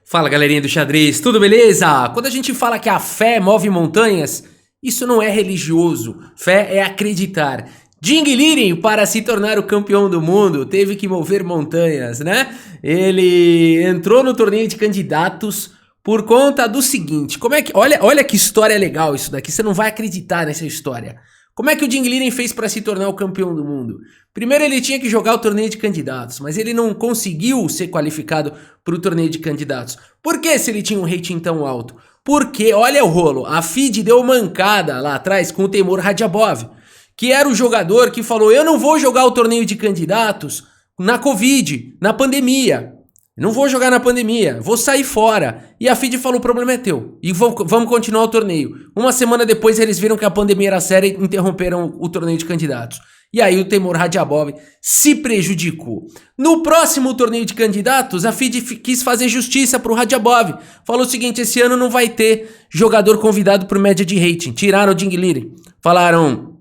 Fala galerinha do xadrez, tudo beleza? Quando a gente fala que a fé move montanhas, isso não é religioso, fé é acreditar. Jing Liren, para se tornar o campeão do mundo, teve que mover montanhas, né? Ele entrou no torneio de candidatos por conta do seguinte, olha que história legal isso daqui, você não vai acreditar nessa história. Como é que o Jing Liren fez para se tornar o campeão do mundo? Primeiro ele tinha que jogar o torneio de candidatos, mas ele não conseguiu ser qualificado para o torneio de candidatos. Por que se ele tinha um rating tão alto? Porque, olha o rolo, a FIDE deu mancada lá atrás com o Teimour Radjabov, que era o jogador que falou, eu não vou jogar o torneio de candidatos na Covid, na pandemia. Não vou jogar na pandemia, vou sair fora. E a FIDE falou, o problema é teu. E vamos continuar o torneio. Uma semana depois eles viram que a pandemia era séria e interromperam o torneio de candidatos. E aí o Teimour Radjabov se prejudicou. No próximo torneio de candidatos, a FIDE quis fazer justiça pro Radjabov. Falou o seguinte, esse ano não vai ter jogador convidado por média de rating. Tiraram o Jing Liren. Falaram,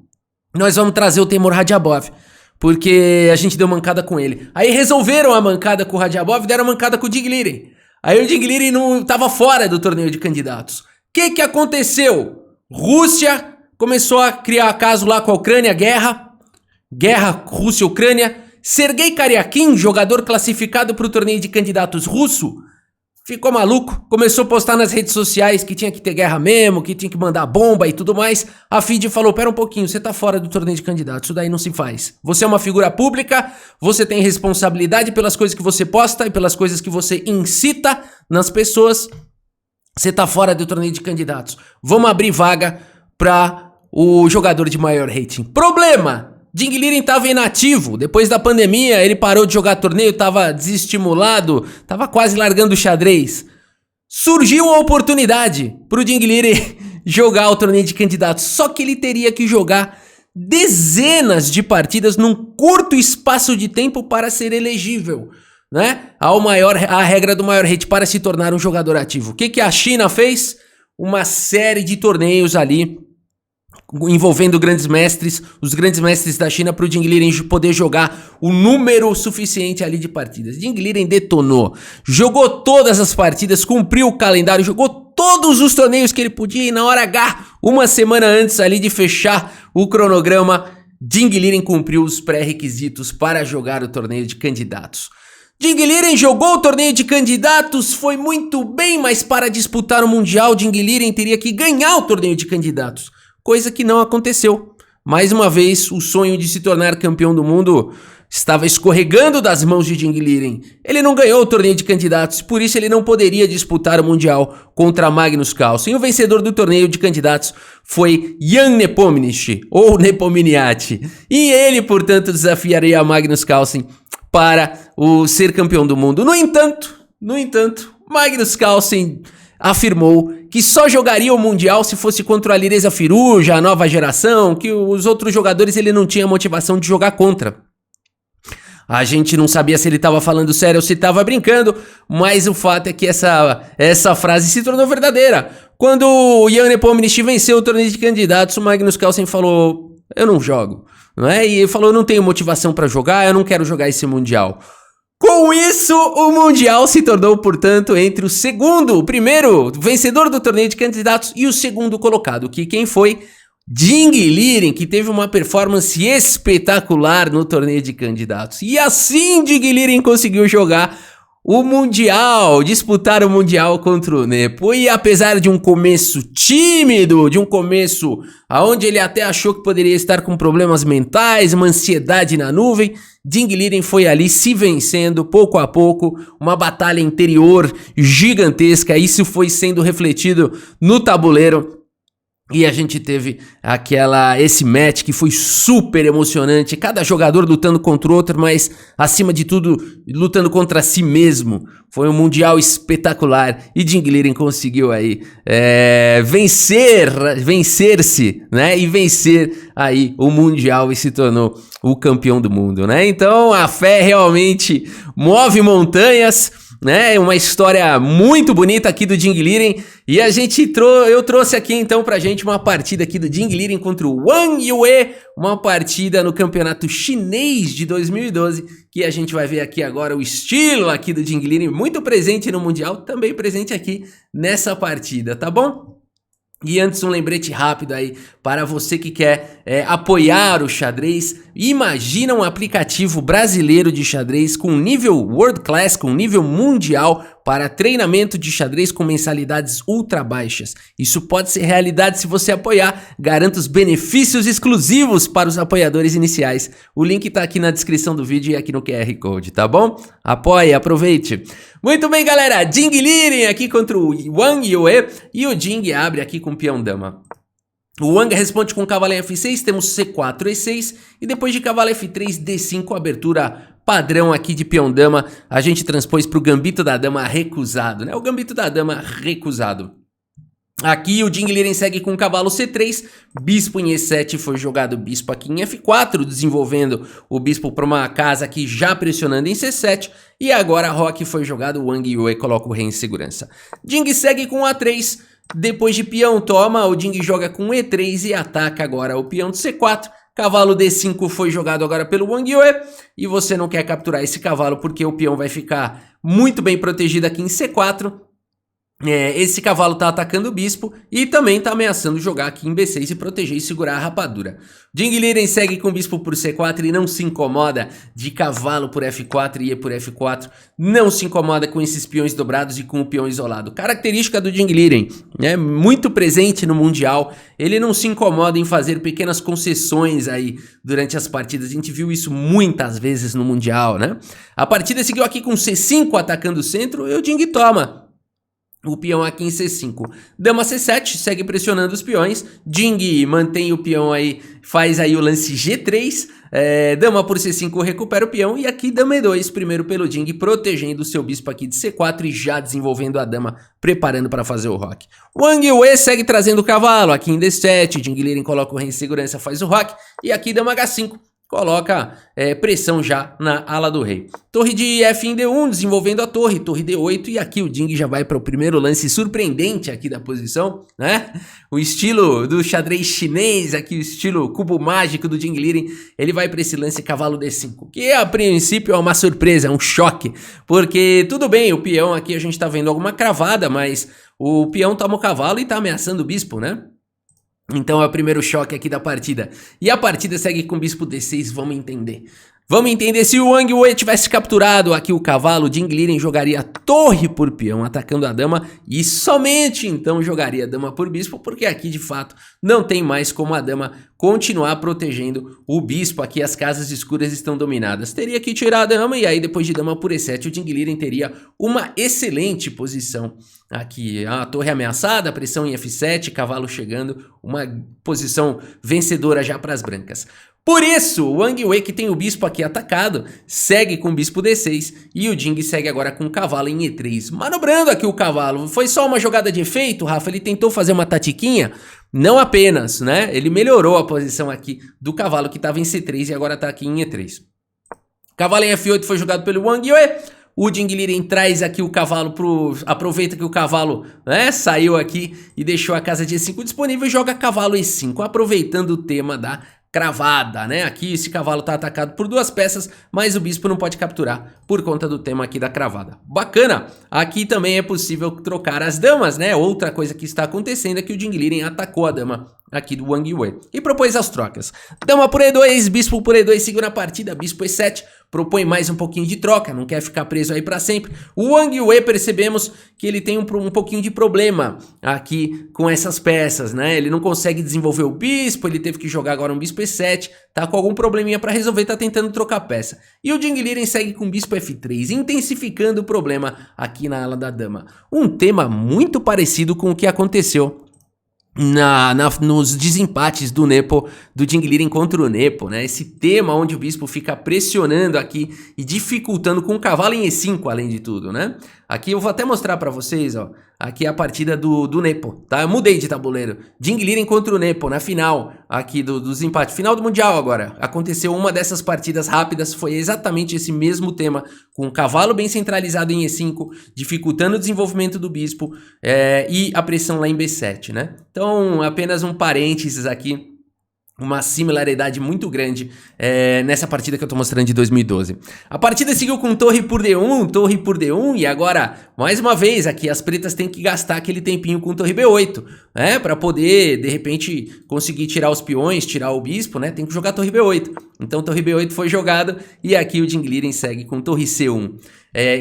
nós vamos trazer o Teimour Radjabov. Porque a gente deu mancada com ele. Aí resolveram a mancada com o Radjabov e deram a mancada com o Jing Liren. Aí o Jing Liren não estava fora do torneio de candidatos. O que aconteceu? Rússia começou a criar caso lá com a Ucrânia, guerra Rússia-Ucrânia. Sergei Karyakin, jogador classificado para o torneio de candidatos russo, ficou maluco, começou a postar nas redes sociais que tinha que ter guerra mesmo, que tinha que mandar bomba e tudo mais. A FIDE falou, pera um pouquinho, você tá fora do torneio de candidatos, isso daí não se faz. Você é uma figura pública, você tem responsabilidade pelas coisas que você posta e pelas coisas que você incita nas pessoas. Você tá fora do torneio de candidatos. Vamos abrir vaga para o jogador de maior rating. Problema! Jing Liren estava inativo, depois da pandemia ele parou de jogar torneio, estava desestimulado, estava quase largando o xadrez. Surgiu a oportunidade para o Jing Liren jogar o torneio de candidatos, só que ele teria que jogar dezenas de partidas num curto espaço de tempo para ser elegível, né? A regra do maior rating para se tornar um jogador ativo. O que a China fez? Uma série de torneios ali, envolvendo grandes mestres, os grandes mestres da China, para o Jing Liren poder jogar o número suficiente ali de partidas. Jing Liren detonou, jogou todas as partidas, cumpriu o calendário, jogou todos os torneios que ele podia e na hora H, uma semana antes ali de fechar o cronograma, Jing Liren cumpriu os pré-requisitos para jogar o torneio de candidatos. Jing Liren jogou o torneio de candidatos, foi muito bem, mas para disputar o Mundial, Jing Liren teria que ganhar o torneio de candidatos. Coisa que não aconteceu. Mais uma vez, o sonho de se tornar campeão do mundo estava escorregando das mãos de Jing Liren. Ele não ganhou o torneio de candidatos, por isso ele não poderia disputar o Mundial contra Magnus Carlsen. O vencedor do torneio de candidatos foi Jan Nepomniachtchi, ou Nepomniachtchi. E ele, portanto, desafiaria Magnus Carlsen para ser campeão do mundo. No entanto, Magnus Carlsen afirmou que só jogaria o Mundial se fosse contra o Alireza Firouzja, a nova geração, que os outros jogadores ele não tinha motivação de jogar contra. A gente não sabia se ele estava falando sério ou se estava brincando, mas o fato é que essa frase se tornou verdadeira. Quando o Jan Nepomniachtchi venceu o torneio de candidatos, o Magnus Carlsen falou, eu não jogo, não é? E ele falou, eu não tenho motivação para jogar, eu não quero jogar esse Mundial. Com isso, o Mundial se tornou, portanto, entre o primeiro vencedor do torneio de candidatos e o segundo colocado, que quem foi? Jing Liren, que teve uma performance espetacular no torneio de candidatos. E assim Jing Liren conseguiu jogar o Mundial, disputar o Mundial contra o Nepo. E apesar de um começo tímido, de um começo onde ele até achou que poderia estar com problemas mentais, uma ansiedade na nuvem, Jing Liren foi ali se vencendo pouco a pouco, uma batalha interior gigantesca. Isso foi sendo refletido no tabuleiro. E a gente teve esse match que foi super emocionante, cada jogador lutando contra o outro, mas acima de tudo lutando contra si mesmo. Foi um Mundial espetacular e Jing Liren conseguiu aí vencer-se, né? E vencer aí o Mundial e se tornou o campeão do mundo, né? Então a fé realmente move montanhas. né? É uma história muito bonita aqui do Jing Liren. E eu trouxe aqui então pra gente uma partida aqui do Jing Liren contra o Wang Yue, uma partida no campeonato chinês de 2012, que a gente vai ver aqui agora o estilo aqui do Jing Liren, muito presente no Mundial, também presente aqui nessa partida, tá bom? E antes um lembrete rápido aí para você que quer apoiar o xadrez. Imagina um aplicativo brasileiro de xadrez com nível world class, com nível mundial para treinamento de xadrez com mensalidades ultra baixas. Isso pode ser realidade se você apoiar. Garanto os benefícios exclusivos para os apoiadores iniciais. O link tá aqui na descrição do vídeo e aqui no QR Code, tá bom? Apoie, aproveite. Muito bem, galera. Jing Liren aqui contra o Wang Yue e o Jing abre aqui com peão dama. O Wang responde com cavalo em F6, temos C4, E6 e depois de cavalo F3, D5, abertura padrão aqui de peão dama. A gente transpôs para o gambito da dama recusado, né? O gambito da dama recusado. Aqui o Jing Liren segue com cavalo C3, bispo em E7, foi jogado bispo aqui em F4, desenvolvendo o bispo para uma casa aqui já pressionando em C7. E agora roque foi jogado, o Wang Yue coloca o rei em segurança. Jing segue com A3, depois de peão toma, o Jing joga com E3 e ataca agora o peão de C4. Cavalo D5 foi jogado agora pelo Wang Yue e você não quer capturar esse cavalo porque o peão vai ficar muito bem protegido aqui em C4. Esse cavalo tá atacando o bispo e também tá ameaçando jogar aqui em B6 e proteger e segurar a rapadura. Jing Liren segue com o bispo por C4 e não se incomoda de cavalo por F4 e E por F4. Não se incomoda com esses peões dobrados e com o peão isolado. Característica do Jing Liren, né? Muito presente no Mundial. Ele não se incomoda em fazer pequenas concessões aí durante as partidas. A gente viu isso muitas vezes no Mundial, né? A partida seguiu aqui com C5 atacando o centro e o Jing toma o peão aqui em C5. Dama C7, segue pressionando os peões. Jing mantém o peão aí, faz aí o lance G3. Dama por C5 recupera o peão. E aqui dama E2, primeiro pelo Jing, protegendo o seu bispo aqui de C4 e já desenvolvendo a dama, preparando para fazer o roque. Wang Yue segue trazendo o cavalo aqui em D7. Jing Liren coloca o rei em segurança, faz o roque. E aqui dama H5. Coloca pressão já na ala do rei. Torre de F em D1, desenvolvendo a torre D8, e aqui o Jing já vai para o primeiro lance surpreendente aqui da posição, né? O estilo do xadrez chinês, aqui o estilo cubo mágico do Jing Liren, ele vai para esse lance cavalo D5, que a princípio é uma surpresa, é um choque, porque tudo bem, o peão aqui a gente tá vendo alguma cravada, mas o peão toma o cavalo e tá ameaçando o bispo, né? Então é o primeiro choque aqui da partida. E a partida segue com bispo D6, vamos entender. Vamos entender, se o Wang Yue tivesse capturado aqui o cavalo, Jing Liren jogaria torre por peão, atacando a dama, e somente então jogaria dama por bispo, porque aqui de fato não tem mais como a dama continuar protegendo o bispo. Aqui as casas escuras estão dominadas. Teria que tirar a dama, e aí depois de dama por E7, o Jing Liren teria uma excelente posição. Aqui a torre ameaçada, pressão em F7, cavalo chegando, uma posição vencedora já para as brancas. Por isso, o Wang Yue, que tem o bispo aqui atacado, segue com o bispo D6 e o Jing segue agora com o cavalo em E3. Manobrando aqui o cavalo. Foi só uma jogada de efeito, Rafa? Ele tentou fazer uma tatiquinha? Não apenas, né? Ele melhorou a posição aqui do cavalo que estava em C3 e agora está aqui em E3. Cavalo em F8 foi jogado pelo Wang Yue. O Jing Liren traz aqui o cavalo aproveita que o cavalo, né, saiu aqui e deixou a casa de E5 disponível e joga cavalo E5, aproveitando o tema da cravada, né? Aqui esse cavalo tá atacado por duas peças, mas o bispo não pode capturar por conta do tema aqui da cravada. Bacana! Aqui também é possível trocar as damas, né? Outra coisa que está acontecendo é que o Jing Liren atacou a dama aqui do Wang Yue e propôs as trocas. Dama por E2, bispo por E2, segura a partida, bispo E7, propõe mais um pouquinho de troca, não quer ficar preso aí para sempre. O Wang Yue, percebemos que ele tem um pouquinho de problema aqui com essas peças, né? Ele não consegue desenvolver o bispo, ele teve que jogar agora um bispo E7, tá com algum probleminha para resolver, tá tentando trocar peça. E o Jing Liren segue com bispo F3, intensificando o problema aqui na ala da dama. Um tema muito parecido com o que aconteceu nos desempates do Nepo, do Jing Liren contra o Nepo, né? Esse tema onde o bispo fica pressionando aqui e dificultando com o cavalo em E5, além de tudo, né? Aqui eu vou até mostrar pra vocês, ó. Aqui é a partida do Nepo, tá? Eu mudei de tabuleiro. Jing Liren contra o Nepo, na final aqui dos empates. Final do Mundial agora. Aconteceu uma dessas partidas rápidas, foi exatamente esse mesmo tema, com o cavalo bem centralizado em E5, dificultando o desenvolvimento do bispo e a pressão lá em B7, né? Então, apenas um parênteses aqui. Uma similaridade muito grande nessa partida que eu tô mostrando de 2012. A partida seguiu com torre por D1, e agora, mais uma vez, aqui as pretas têm que gastar aquele tempinho com torre B8, né? Pra poder, de repente, conseguir tirar os peões, tirar o bispo, né? Tem que jogar torre B8. Então, torre B8 foi jogado, e aqui o Jing Liren segue com torre C1.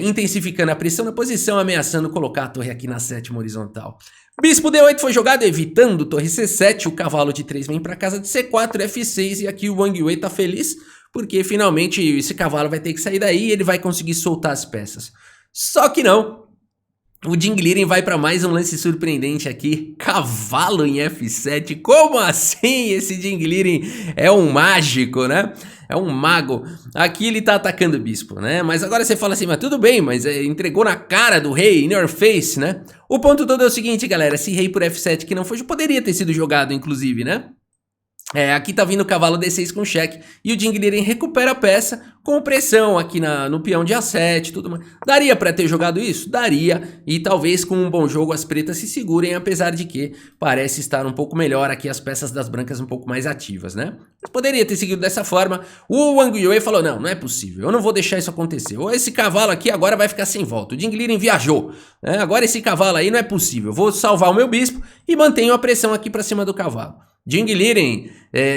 Intensificando a pressão na posição, ameaçando colocar a torre aqui na 7ª horizontal. Bispo D8 foi jogado, evitando torre C7, o cavalo de 3 vem para casa de C4, F6, e aqui o Wang Wei tá feliz, porque finalmente esse cavalo vai ter que sair daí e ele vai conseguir soltar as peças. Só que não. O Jing Liren vai para mais um lance surpreendente aqui, cavalo em F7, como assim? Esse Jing Liren é um mágico, né? É um mago. Aqui ele tá atacando o bispo, né? Mas agora você fala assim, mas tudo bem, mas entregou na cara do rei, in your face, né? O ponto todo é o seguinte, galera, esse rei por F7 que não foi, poderia ter sido jogado, inclusive, né? Aqui tá vindo o cavalo D6 com cheque e o Jing Liren recupera a peça com pressão aqui no peão de A7 tudo mais. Daria pra ter jogado isso? Daria, e talvez com um bom jogo as pretas se segurem, apesar de que parece estar um pouco melhor aqui as peças das brancas um pouco mais ativas, né? Mas poderia ter seguido dessa forma. O Wang Wei falou, não é possível, eu não vou deixar isso acontecer. Esse cavalo aqui agora vai ficar sem volta, o Jing Liren viajou, né? Agora esse cavalo aí não é possível, eu vou salvar o meu bispo e mantenho a pressão aqui pra cima do cavalo. Jing Liren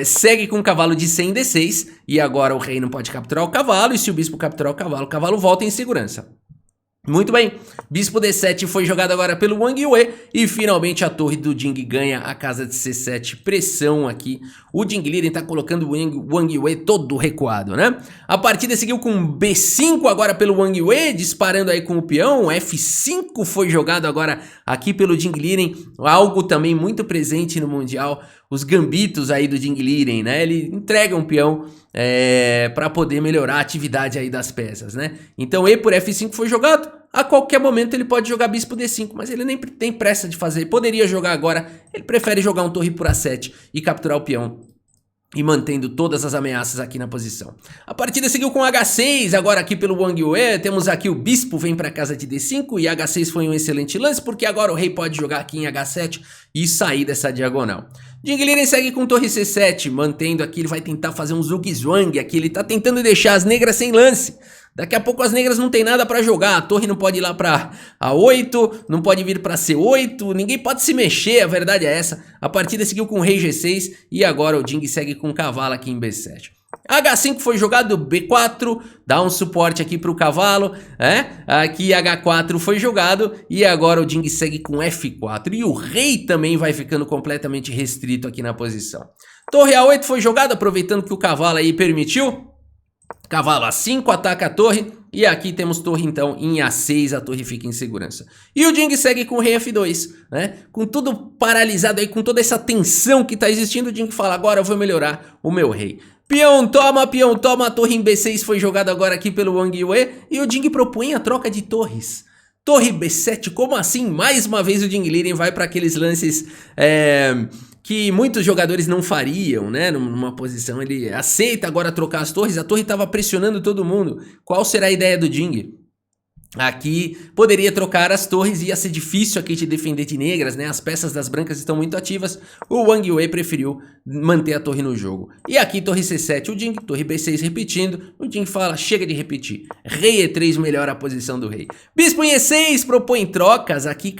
segue com o cavalo de 100 D6 e agora o rei não pode capturar o cavalo, e se o bispo capturar o cavalo volta em segurança. Muito bem, bispo D7 foi jogado agora pelo Wang Wei e finalmente a torre do Jing ganha a casa de C7, pressão aqui. O Jing Liren tá colocando o Wang Wei todo recuado, né? A partida seguiu com B5 agora pelo Wang Wei, disparando aí com o peão. F5 foi jogado agora aqui pelo Jing Liren, algo também muito presente no Mundial. Os gambitos aí do Jing Liren, né? Ele entrega um peão para poder melhorar a atividade aí das peças, né? Então E por F5 foi jogado. A qualquer momento ele pode jogar bispo D5, mas ele nem tem pressa de fazer. Ele poderia jogar agora, ele prefere jogar um torre por A7 e capturar o peão, e mantendo todas as ameaças aqui na posição. A partida seguiu com H6, agora aqui pelo Wang Wei. Temos aqui o bispo vem para casa de D5 e H6 foi um excelente lance, porque agora o rei pode jogar aqui em H7 e sair dessa diagonal. Jing Liren segue com torre C7, mantendo aqui, ele vai tentar fazer um zug-zwang aqui, ele tá tentando deixar as negras sem lance. Daqui a pouco as negras não tem nada pra jogar, a torre não pode ir lá pra A8, não pode vir pra C8, ninguém pode se mexer, a verdade é essa. A partida seguiu com o rei G6 e agora o Jing segue com o cavalo aqui em B7. H5 foi jogado, B4, dá um suporte aqui pro cavalo, aqui H4 foi jogado e agora o Jing segue com F4 e o rei também vai ficando completamente restrito aqui na posição. Torre A8 foi jogado, aproveitando que o cavalo aí permitiu. Cavalo A5 ataca a torre e aqui temos torre então em A6, a torre fica em segurança. E o Jing segue com o rei F2, né? Com tudo paralisado aí, com toda essa tensão que tá existindo, o Jing fala, agora eu vou melhorar o meu rei. Peão toma, a torre em B6 foi jogada agora aqui pelo Wang Wei e o Jing propõe a troca de torres. Torre B7, como assim? Mais uma vez o Jing Liren vai para aqueles lances que muitos jogadores não fariam, né? Numa posição, ele aceita agora trocar as torres, a torre estava pressionando todo mundo. Qual será a ideia do Jing? Aqui poderia trocar as torres, ia ser difícil aqui de defender de negras, né? As peças das brancas estão muito ativas. O Wang Wei preferiu manter a torre no jogo. E aqui torre C7, o Jing, torre B6 repetindo. O Jing fala, chega de repetir. Rei E3 melhora a posição do rei. Bispo em E6 propõe trocas. Aqui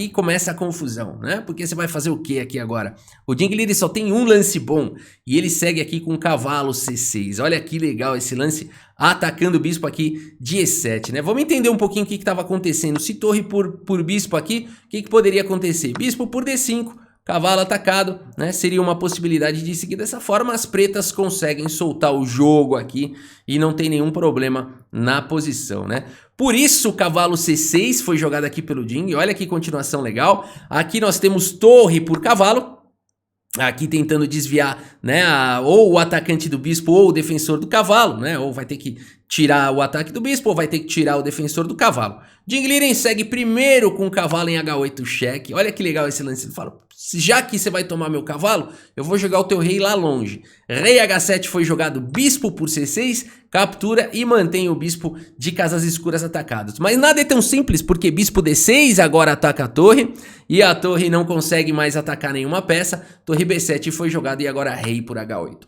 começa a confusão, né? Porque você vai fazer o que aqui agora? O Jing Liren só tem um lance bom e ele segue aqui com cavalo C6. Olha que legal esse lance, atacando o bispo aqui de E7, né? Vamos entender um pouquinho o que estava acontecendo. Se torre por bispo aqui, o que poderia acontecer? Bispo por D5, cavalo atacado, né? Seria uma possibilidade de seguir dessa forma. As pretas conseguem soltar o jogo aqui e não tem nenhum problema na posição, né? Por isso o cavalo C6 foi jogado aqui pelo Ding. Olha que continuação legal. Aqui nós temos torre por cavalo. Aqui tentando desviar, né, ou o atacante do bispo ou o defensor do cavalo, né, ou vai ter que tirar o ataque do bispo ou vai ter que tirar o defensor do cavalo. Ding Liren segue primeiro com o cavalo em H8 cheque. Olha que legal esse lance. Ele fala, já que você vai tomar meu cavalo, eu vou jogar o teu rei lá longe. Rei H7 foi jogado, bispo por C6, captura e mantém o bispo de casas escuras atacados. Mas nada é tão simples, porque bispo D6 agora ataca a torre, e a torre não consegue mais atacar nenhuma peça. Torre B7 foi jogado e agora rei por H8.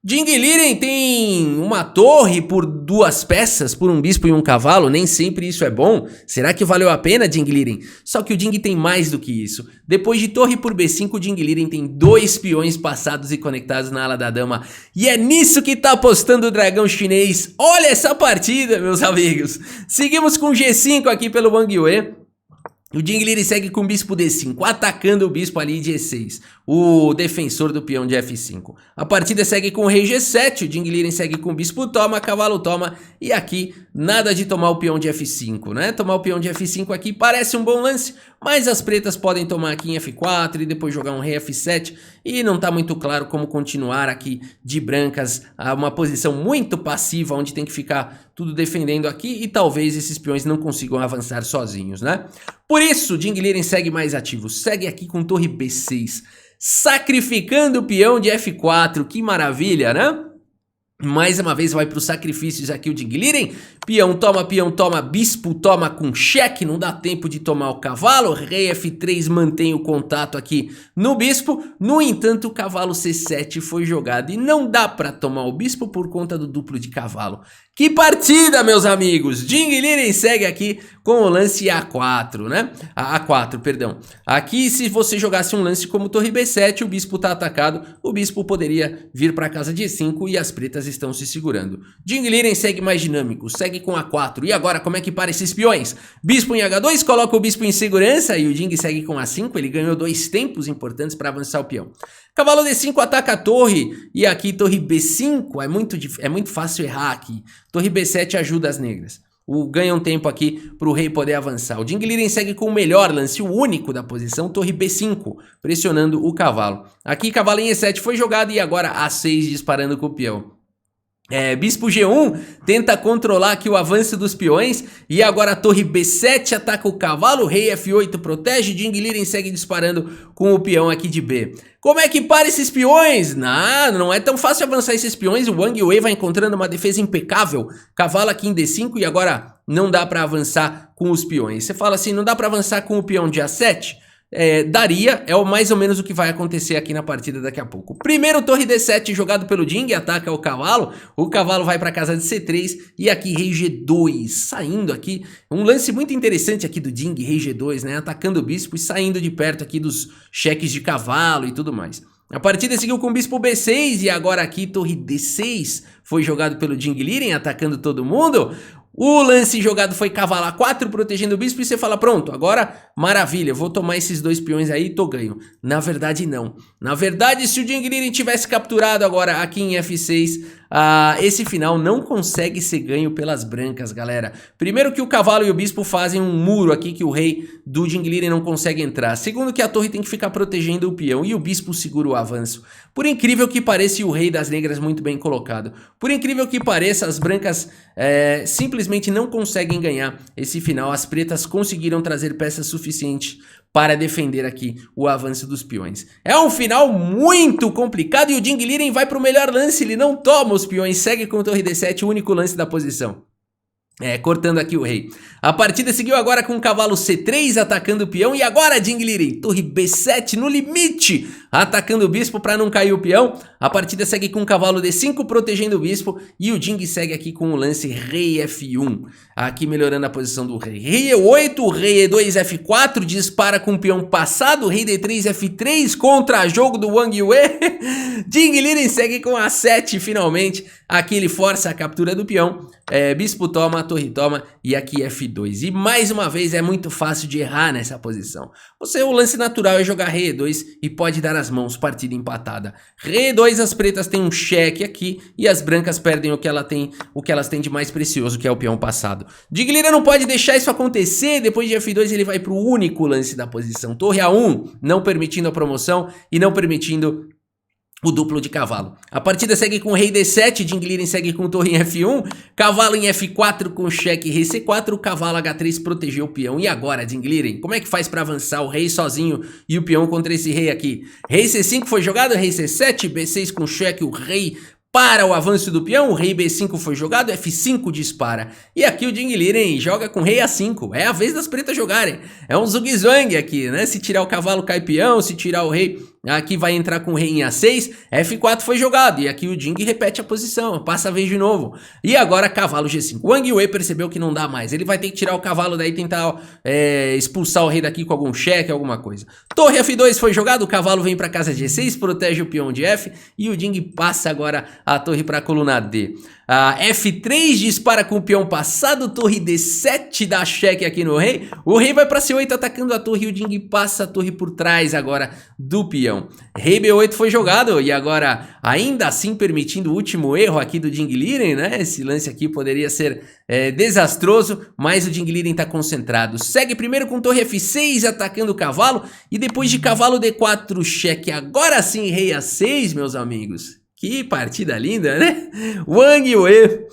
Ding Liren tem uma torre por 2 peças, por um bispo e um cavalo, nem sempre isso é bom. Será que valeu a pena, Ding Liren? Só que o Ding tem mais do que isso. Depois de torre por B5, o Ding Liren tem 2 peões passados e conectados na ala da dama. E é nisso que tá apostando o dragão chinês. Olha essa partida, meus amigos. Seguimos com G5 aqui pelo Wang Yue. O Ding Liren segue com o bispo D5, atacando o bispo ali de E6, o defensor do peão de F5. A partida segue com o rei G7, o Ding Liren segue com o bispo toma, cavalo toma, e aqui nada de tomar o peão de F5, né? Tomar o peão de F5 aqui parece um bom lance, mas as pretas podem tomar aqui em F4 e depois jogar um rei F7, e não tá muito claro como continuar aqui de brancas, uma posição muito passiva, onde tem que ficar tudo defendendo aqui, e talvez esses peões não consigam avançar sozinhos, né? Por isso, Ding Liren segue mais ativo, segue aqui com torre B6, sacrificando o peão de F4, que maravilha, né? Mais uma vez vai para os sacrifícios aqui o Ding Liren, peão toma, bispo toma com cheque, não dá tempo de tomar o cavalo, rei F3 mantém o contato aqui no bispo, no entanto o cavalo C7 foi jogado e não dá para tomar o bispo por conta do duplo de cavalo. Que partida, meus amigos! Ding Liren segue aqui com o lance A4, né? A4, perdão. Aqui, se você jogasse um lance como torre B7, o bispo tá atacado, o bispo poderia vir para casa de 5 e as pretas estão se segurando. Ding Liren segue mais dinâmico, segue com A4. E agora, como é que para esses peões? Bispo em H2, coloca o bispo em segurança e o Ding segue com A5, ele ganhou 2 tempos importantes para avançar o peão. Cavalo D5 ataca a torre, e aqui torre B5, é muito fácil errar aqui. Torre B7 ajuda as negras. Ganha um tempo aqui para o rei poder avançar. O Ding Liren segue com o melhor lance, o único da posição, torre B5, pressionando o cavalo. Aqui cavalo em E7 foi jogado e agora A6 disparando com o peão. Bispo G1 tenta controlar aqui o avanço dos peões e agora a torre B7 ataca o cavalo, rei F8 protege, Ding Liren segue disparando com o peão aqui de B. Como é que para esses peões? Não é tão fácil avançar esses peões, o Wang Yue vai encontrando uma defesa impecável, cavalo aqui em D5 e agora não dá para avançar com os peões. Você fala assim, não dá para avançar com o peão de A7? Daria, mais ou menos o que vai acontecer aqui na partida daqui a pouco. Primeiro torre D7 jogado pelo Ding, ataca o cavalo vai para casa de C3 e aqui rei G2, saindo aqui, um lance muito interessante aqui do Ding, rei G2, né, atacando o bispo e saindo de perto aqui dos cheques de cavalo e tudo mais. A partida seguiu com o bispo B6 e agora aqui torre D6 foi jogado pelo Ding Liren, atacando todo mundo. O lance jogado foi cavalo A4 protegendo o bispo e você fala, pronto, agora maravilha, vou tomar esses 2 peões aí e tô ganho. Na verdade não. Na verdade, se o Ding Liren tivesse capturado agora aqui em F6, esse final não consegue ser ganho pelas brancas, galera. Primeiro que o cavalo e o bispo fazem um muro aqui que o rei do Ding Liren não consegue entrar. Segundo que a torre tem que ficar protegendo o peão e o bispo segura o avanço. Por incrível que pareça, o rei das negras muito bem colocado. Por incrível que pareça, as brancas simplesmente não conseguem ganhar esse final. As pretas conseguiram trazer peças suficientes para defender aqui o avanço dos peões. É um final muito complicado e o Ding Liren vai para o melhor lance, ele não toma os peões, segue com torre D7, o único lance da posição. Cortando aqui o rei. A partida seguiu agora com o cavalo C3 atacando o peão e agora Ding Liren, torre B7 no limite, atacando o bispo para não cair o peão. A partida segue com o cavalo D5 protegendo o bispo e o Ding segue aqui com o lance rei F1, aqui melhorando a posição do rei. Rei E8, rei E2 F4, dispara com o peão passado, rei D3 F3 contra jogo do Wang Yue. Ding Liren segue com A7 finalmente, aqui ele força a captura do peão. bispo toma, torre toma e aqui F2. E mais uma vez é muito fácil de errar nessa posição. O lance natural é jogar rei E2 e pode dar as mãos, partida empatada. Rei E2, as pretas têm um cheque aqui e as brancas perdem o que elas têm de mais precioso, que é o peão passado. Dinguilira não pode deixar isso acontecer. Depois de F2 ele vai para o único lance da posição, torre A1, não permitindo a promoção e não permitindo o duplo de cavalo. A partida segue com rei D7, Dinguilira segue com torre em F1, cavalo em F4 com cheque rei C4, o cavalo H3 protegeu o peão. E agora, Dinguilira, como é que faz para avançar o rei sozinho e o peão contra esse rei aqui? Rei C5 foi jogado, rei C7, B6 com cheque, o rei para o avanço do peão, o rei B5 foi jogado, F5 dispara. E aqui o Dinguilira joga com rei A5, é a vez das pretas jogarem. É um zugue-zangue aqui, né? Se tirar o cavalo cai peão, se tirar o rei, aqui vai entrar com o rei em A6, F4 foi jogado. E aqui o Ding repete a posição, passa a vez de novo. E agora cavalo G5. O Wang Wei percebeu que não dá mais, ele vai ter que tirar o cavalo daí, tentar expulsar o rei daqui com algum cheque, alguma coisa. Torre F2 foi jogado, o cavalo vem para casa G6, protege o peão de F e o Ding passa agora a torre para a coluna D. F3 dispara com o peão passado, torre D7 dá cheque aqui no rei. O rei vai para C8 atacando a torre e o Ding passa a torre por trás agora do peão. Rei B8 foi jogado e agora ainda assim permitindo o último erro aqui do Dinguilira, né? Esse lance aqui poderia ser desastroso, mas o Dinguilira está concentrado. Segue primeiro com torre F6 atacando o cavalo e depois de cavalo D4 cheque. Agora sim rei A6, meus amigos. Que partida linda, né? Wang Wei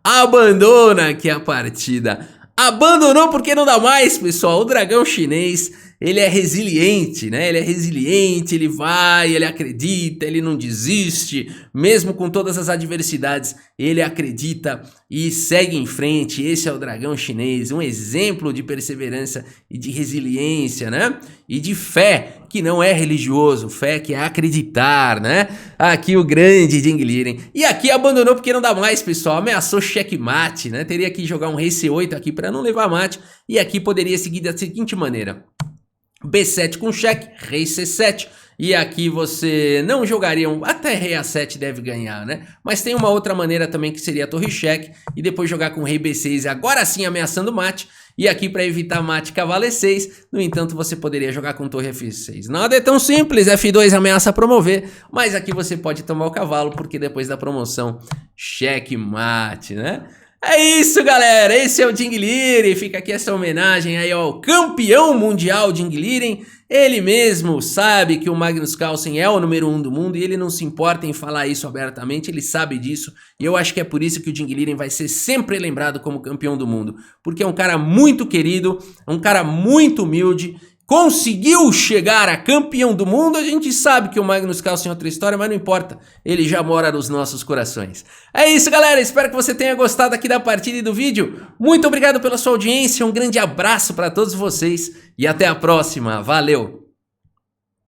abandona aqui a partida. Abandonou porque não dá mais, pessoal. O dragão chinês, ele é resiliente, né? Ele é resiliente, ele vai, ele acredita, ele não desiste. Mesmo com todas as adversidades, ele acredita e segue em frente. Esse é o dragão chinês, um exemplo de perseverança e de resiliência, né? E de fé, que não é religioso, fé que é acreditar, né? Aqui o grande Dinguilira. E aqui abandonou porque não dá mais, pessoal. Ameaçou checkmate, né? Teria que jogar um rei C8 aqui para não levar mate. E aqui poderia seguir da seguinte maneira: B7 com cheque, rei C7. E aqui você não jogaria até rei A7 deve ganhar, né? Mas tem uma outra maneira também que seria a torre cheque e depois jogar com rei B6, agora sim ameaçando mate. E aqui para evitar mate, cavalo E6, no entanto você poderia jogar com torre F6. Nada é tão simples, F2 ameaça promover, mas aqui você pode tomar o cavalo porque depois da promoção, cheque mate, né? É isso, galera, esse é o Dinguilira e fica aqui essa homenagem aí ao campeão mundial Dinguilira. Ele mesmo sabe que o Magnus Carlsen é o número 1 do mundo e ele não se importa em falar isso abertamente, ele sabe disso. E eu acho que é por isso que o Dinguilira vai ser sempre lembrado como campeão do mundo. Porque é um cara muito querido, um cara muito humilde, conseguiu chegar a campeão do mundo. A gente sabe que o Magnus Carlsen é outra história, mas não importa, ele já mora nos nossos corações. É isso, galera, espero que você tenha gostado aqui da partida e do vídeo. Muito obrigado pela sua audiência, um grande abraço para todos vocês e até a próxima, valeu!